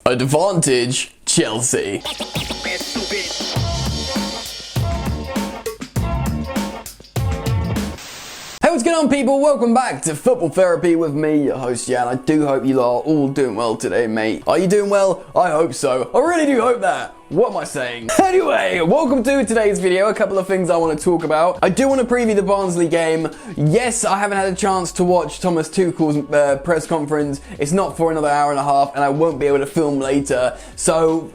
Advantage Chelsea. Hey, what's going on, people? Welcome back to Football Therapy with me, your host Jan. I do hope you are all doing well today, mate. Are you doing well? I hope so. I really do hope that. What am I saying? Anyway, welcome to today's video. A couple of things I want to talk about. I do want to preview the Barnsley game. Yes, I haven't had a chance to watch Thomas Tuchel's press conference. It's not for another hour and a half, and I won't be able to film later. So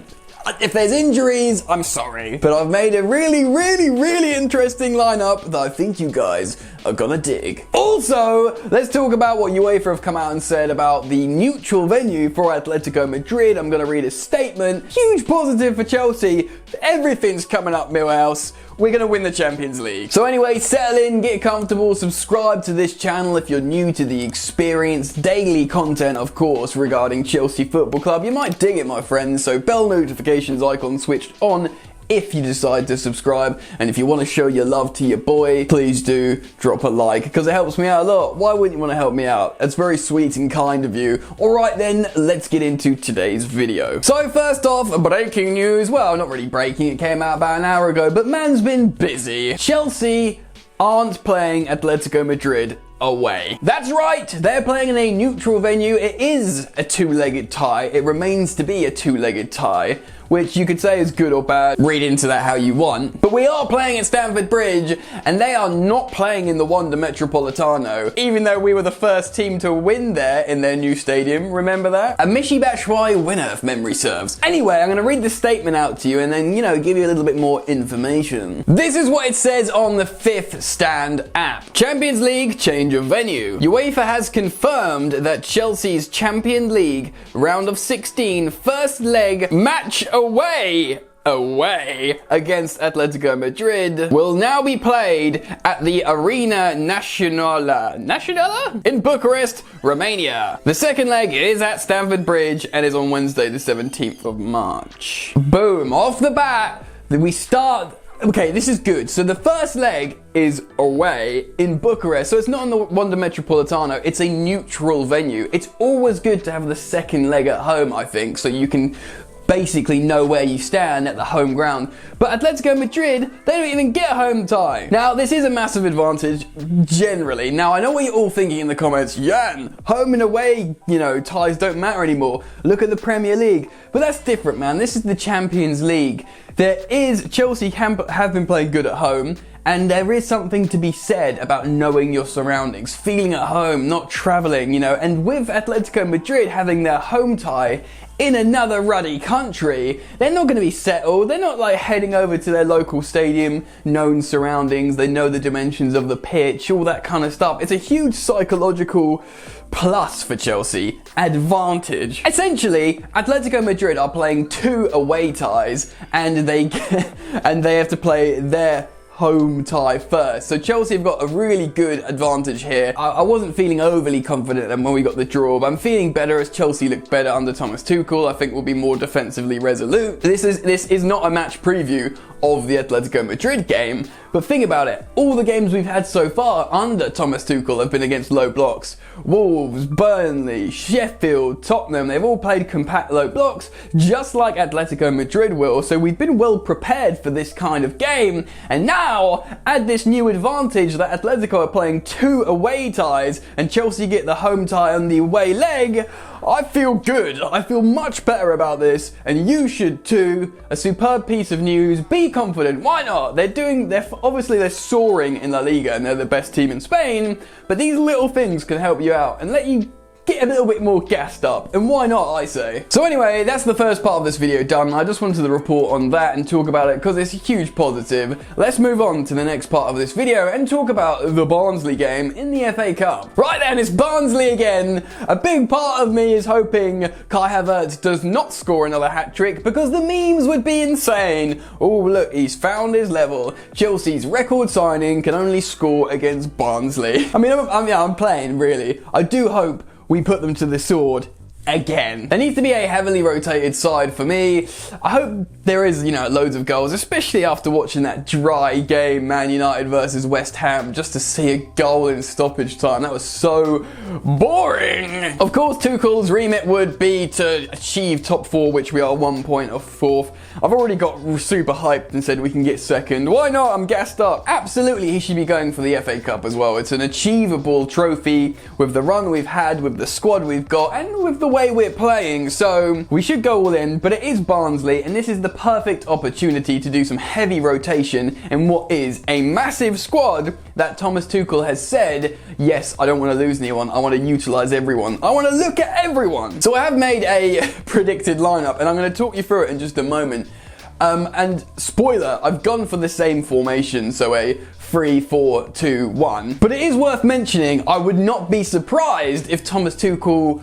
if there's injuries, I'm sorry. But I've made a really interesting lineup that I think you guys are gonna dig. Also, let's talk about what UEFA have come out and said about the neutral venue for Atletico Madrid. I'm gonna read a statement. Huge positive for Chelsea. Everything's coming up, Millhouse. We're gonna win the Champions League. So anyway, settle in, get comfortable, subscribe to this channel if you're new to the experience. Daily content, of course, regarding Chelsea Football Club. You might dig it, my friends, so bell notifications icon switched on if you decide to subscribe. And if you want to show your love to your boy, please do drop a like, because it helps me out a lot. Why wouldn't you want to help me out? It's very sweet and kind of you. Alright then, let's get into today's video. So first off, breaking news. Well, not really breaking, it came out about an hour ago, but man's been busy. Chelsea aren't playing Atletico Madrid away. That's right, they're playing in a neutral venue. It is a two-legged tie. It remains to be a two-legged tie, which you could say is good or bad. Read into that how you want. But we are playing at Stamford Bridge, and they are not playing in the Wanda Metropolitano, even though we were the first team to win there in their new stadium. Remember that? A Michy Batshuayi winner, if memory serves. Anyway, I'm going to read the statement out to you and then, give you a little bit more information. This is what it says on the Fifth Stand app. Champions League change of venue. UEFA has confirmed that Chelsea's Champions League round of 16 first leg match away against Atletico Madrid will now be played at the Arena Nationala in Bucharest, Romania. The second leg is at Stamford Bridge and is on Wednesday the 17th of March. Boom, off the bat, we start. Okay, this is good. So the first leg is away in Bucharest. So it's not in the Wanda Metropolitano. It's a neutral venue. It's always good to have the second leg at home, I think, so you can basically know where you stand at the home ground. But Atletico Madrid, they don't even get home tie. Now, this is a massive advantage generally. Now, I know what you're all thinking in the comments. Jan, home and away, ties don't matter anymore. Look at the Premier League. But that's different, man. This is the Champions League. Chelsea have been playing good at home, and there is something to be said about knowing your surroundings, feeling at home, not traveling, and with Atletico Madrid having their home tie in another ruddy country, they're not going to be settled. They're not like heading over to their local stadium, known surroundings, they know the dimensions of the pitch, all that kind of stuff. It's a huge psychological plus for Chelsea, advantage. Essentially, Atletico Madrid are playing two away ties, and they have to play their home tie first. So Chelsea have got a really good advantage here. I wasn't feeling overly confident when we got the draw, but I'm feeling better as Chelsea look better under Thomas Tuchel. I think we'll be more defensively resolute. This is not a match preview of the Atletico Madrid game, but think about it. All the games we've had so far under Thomas Tuchel have been against low blocks. Wolves, Burnley, Sheffield, Tottenham, they've all played compact low blocks, just like Atletico Madrid will, so we've been well prepared for this kind of game, and now, add this new advantage that Atletico are playing two away ties, and Chelsea get the home tie on the away leg. I feel good. I feel much better about this, and you should too. A superb piece of news. Be confident. Why not? Obviously they're soaring in La Liga and they're the best team in Spain, but these little things can help you out and let you get a little bit more gassed up, and why not, I say. So anyway, that's the first part of this video done. I just wanted to report on that and talk about it because it's a huge positive. Let's move on to the next part of this video and talk about the Barnsley game in the FA Cup. Right then, it's Barnsley again. A big part of me is hoping Kai Havertz does not score another hat-trick because the memes would be insane. Oh look, he's found his level. Chelsea's record signing can only score against Barnsley. I mean, I'm playing, really. I do hope we put them to the sword again. There needs to be a heavily rotated side for me. I hope there is, loads of goals, especially after watching that dry game, Man United versus West Ham, just to see a goal in stoppage time. That was so boring. Of course, Tuchel's remit would be to achieve top 4, which we are 1 point off 4th. I've already got super hyped and said we can get 2nd. Why not? I'm gassed up. Absolutely, he should be going for the FA Cup as well. It's an achievable trophy with the run we've had, with the squad we've got, and with the way we're playing, so we should go all in. But it is Barnsley, and this is the perfect opportunity to do some heavy rotation in what is a massive squad that Thomas Tuchel has said, yes, I don't want to lose anyone, I want to utilise everyone, I want to look at everyone. So I have made a predicted lineup, and I'm going to talk you through it in just a moment. And spoiler, I've gone for the same formation, so a 3-4-2-1. But it is worth mentioning, I would not be surprised if Thomas Tuchel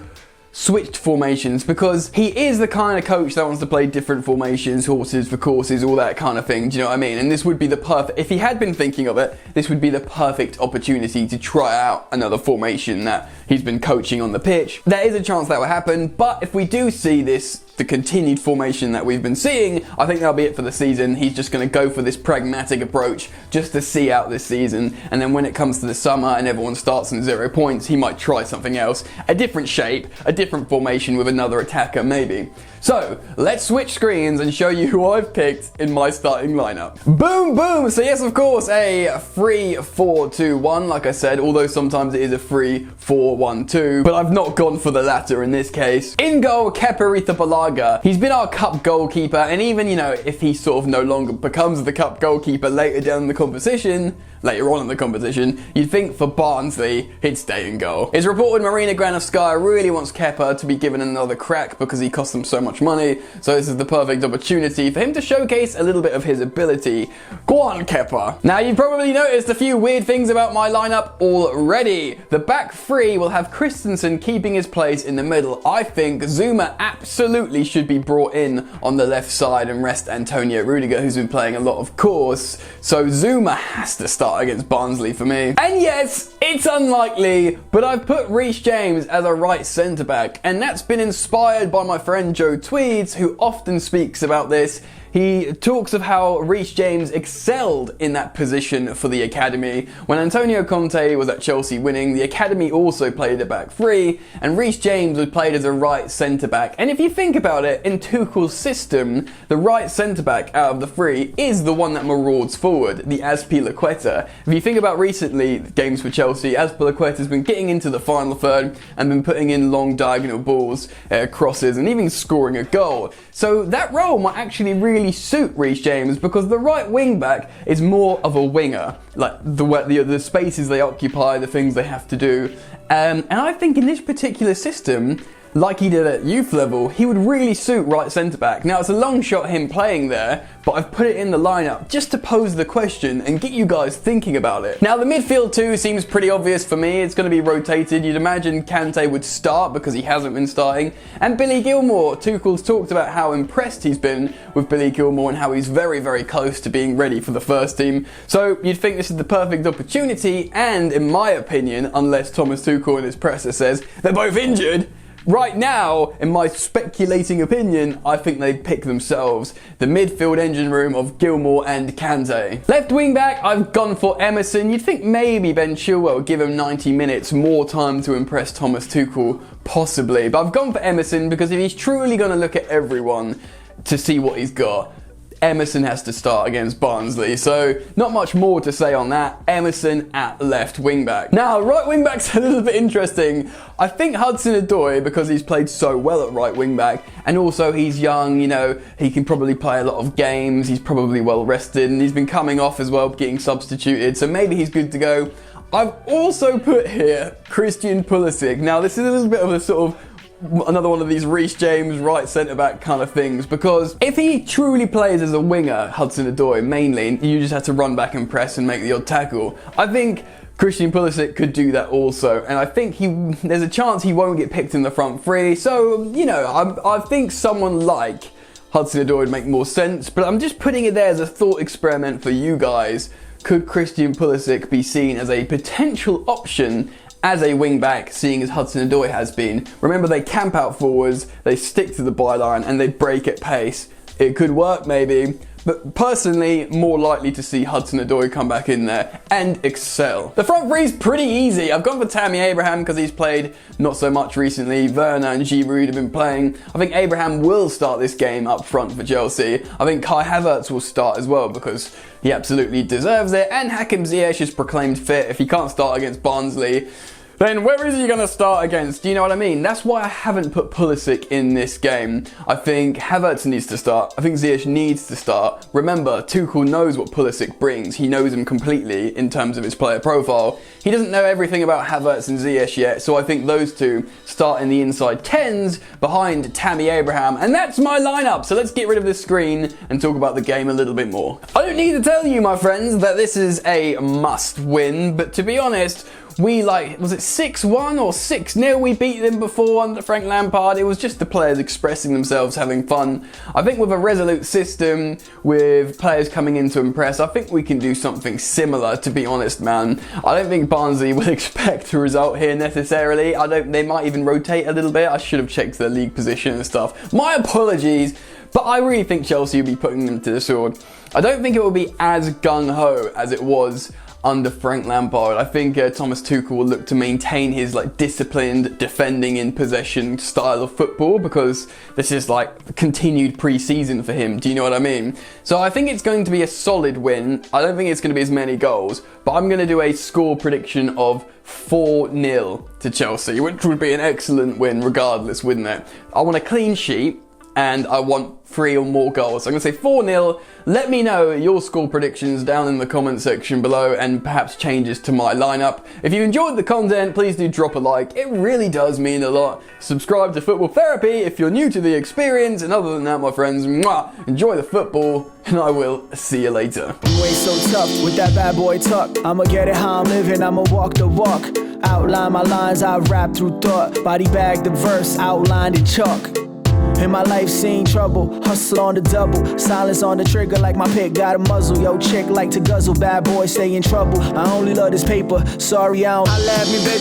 switched formations, because he is the kind of coach that wants to play different formations, horses for courses, all that kind of thing. Do you know what I mean? And this would be the perfect, if he had been thinking of it, this would be the perfect opportunity to try out another formation that he's been coaching on the pitch. There is a chance that will happen, but if we do see the continued formation that we've been seeing, I think that'll be it for the season. He's just going to go for this pragmatic approach just to see out this season, and then when it comes to the summer and everyone starts on 0 points, he might try something else, a different shape, a different formation with another attacker maybe. So let's switch screens and show you who I've picked in my starting lineup. Boom, boom. So yes, of course, a 3-4-2-1, like I said, although sometimes it is a 3-4-1-2, but I've not gone for the latter in this case. In goal, Kepa Arrizabalaga. He's been our cup goalkeeper, and even, if he sort of no longer becomes the cup goalkeeper later on in the competition, you'd think for Barnsley, he'd stay in goal. It's reported Arena Nationala really wants Kepa to be given another crack because he cost them so much money, so this is the perfect opportunity for him to showcase a little bit of his ability. Go on, Kepa. Now, you've probably noticed a few weird things about my lineup already. The back three will have Christensen keeping his place in the middle. I think Zuma absolutely should be brought in on the left side and rest Antonio Rudiger, who's been playing a lot, of course. So Zuma has to start against Barnsley for me. And yes, it's unlikely, but I've put Reece James as a right centre-back, and that's been inspired by my friend Joe Tweeds, who often speaks about this. He talks of how Reece James excelled in that position for the academy. When Antonio Conte was at Chelsea winning, the academy also played a back three, and Reece James was played as a right centre-back. And if you think about it, in Tuchel's system, the right centre-back out of the three is the one that marauds forward, the Azpilicueta. If you think about recently games for Chelsea, Azpilicueta's been getting into the final third and been putting in long diagonal balls, crosses, and even scoring a goal. So that role might actually really suit Reece James, because the right wing back is more of a winger, like the spaces they occupy, the things they have to do, and I think in this particular system, like he did at youth level, he would really suit right centre back. Now, it's a long shot him playing there, but I've put it in the lineup just to pose the question and get you guys thinking about it. Now, the midfield too seems pretty obvious for me. It's going to be rotated. You'd imagine Kante would start because he hasn't been starting. And Billy Gilmour. Tuchel's talked about how impressed he's been with Billy Gilmour and how he's very, very close to being ready for the first team. So you'd think this is the perfect opportunity, and in my opinion, unless Thomas Tuchel and his presser says they're both injured, right now, in my speculating opinion, I think they'd pick themselves the midfield engine room of Gilmour and Kante. Left wing back, I've gone for Emerson. You'd think maybe Ben Chilwell would give him 90 minutes, more time to impress Thomas Tuchel, possibly. But I've gone for Emerson because if he's truly going to look at everyone to see what he's got, Emerson has to start against Barnsley, so not much more to say on that. Emerson at left wing back. Now, right wing back's a little bit interesting. I think Hudson-Odoi, because he's played so well at right wing back, and also he's young, he can probably play a lot of games, he's probably well rested, and he's been coming off as well, getting substituted, so maybe he's good to go. I've also put here Christian Pulisic. Now, this is a little bit of a sort of another one of these Reece James right centre-back kind of things, because if he truly plays as a winger, Hudson-Odoi mainly, you just have to run back and press and make the odd tackle. I think Christian Pulisic could do that also, and I think there's a chance he won't get picked in the front three, so, I think someone like Hudson-Odoi would make more sense, but I'm just putting it there as a thought experiment for you guys. Could Christian Pulisic be seen as a potential option as a wing-back, seeing as Hudson-Odoi has been. Remember, they camp out forwards, they stick to the byline, and they break at pace. It could work, maybe, but personally, more likely to see Hudson-Odoi come back in there and excel. The front three is pretty easy. I've gone for Tammy Abraham because he's played not so much recently. Werner and Giroud have been playing. I think Abraham will start this game up front for Chelsea. I think Kai Havertz will start as well because he absolutely deserves it. And Hakim Ziyech is proclaimed fit. If he can't start against Barnsley, then where is he going to start against? Do you know what I mean? That's why I haven't put Pulisic in this game. I think Havertz needs to start. I think Ziyech needs to start. Remember, Tuchel knows what Pulisic brings. He knows him completely in terms of his player profile. He doesn't know everything about Havertz and Ziyech yet, so I think those two start in the inside 10s behind Tammy Abraham, and that's my lineup. So let's get rid of this screen and talk about the game a little bit more. I don't need to tell you, my friends, that this is a must win, but to be honest, we was it 6-1 or 6-0 we beat them before under Frank Lampard? It was just the players expressing themselves, having fun. I think with a resolute system, with players coming in to impress, I think we can do something similar, to be honest, man. I don't think Barnsley will expect a result here necessarily. They might even rotate a little bit. I should have checked their league position and stuff. My apologies, but I really think Chelsea will be putting them to the sword. I don't think it will be as gung-ho as it was under Frank Lampard. I think Thomas Tuchel will look to maintain his disciplined defending in possession style of football because this is continued pre-season for him. Do you know what I mean? So I think it's going to be a solid win. I don't think it's going to be as many goals, but I'm going to do a score prediction of 4-0 to Chelsea, which would be an excellent win regardless, wouldn't it? I want a clean sheet and I want 3 or more goals. So I'm going to say 4-0. Let me know your score predictions down in the comment section below and perhaps changes to my lineup. If you enjoyed the content, please do drop a like. It really does mean a lot. Subscribe to Football Therapy if you're new to the experience. And other than that, my friends, enjoy the football and I will see you later. You ain't so tough with that bad boy tuck. I'ma get it how I'm living, I'ma walk the walk. Outline my lines, I rap through thought. Body bag the verse, outlined in chalk. In my life seen trouble, hustle on the double. Silence on the trigger like my pick got a muzzle. Yo, chick like to guzzle, bad boy stay in trouble. I only love this paper, sorry I don't. I laugh me, baby.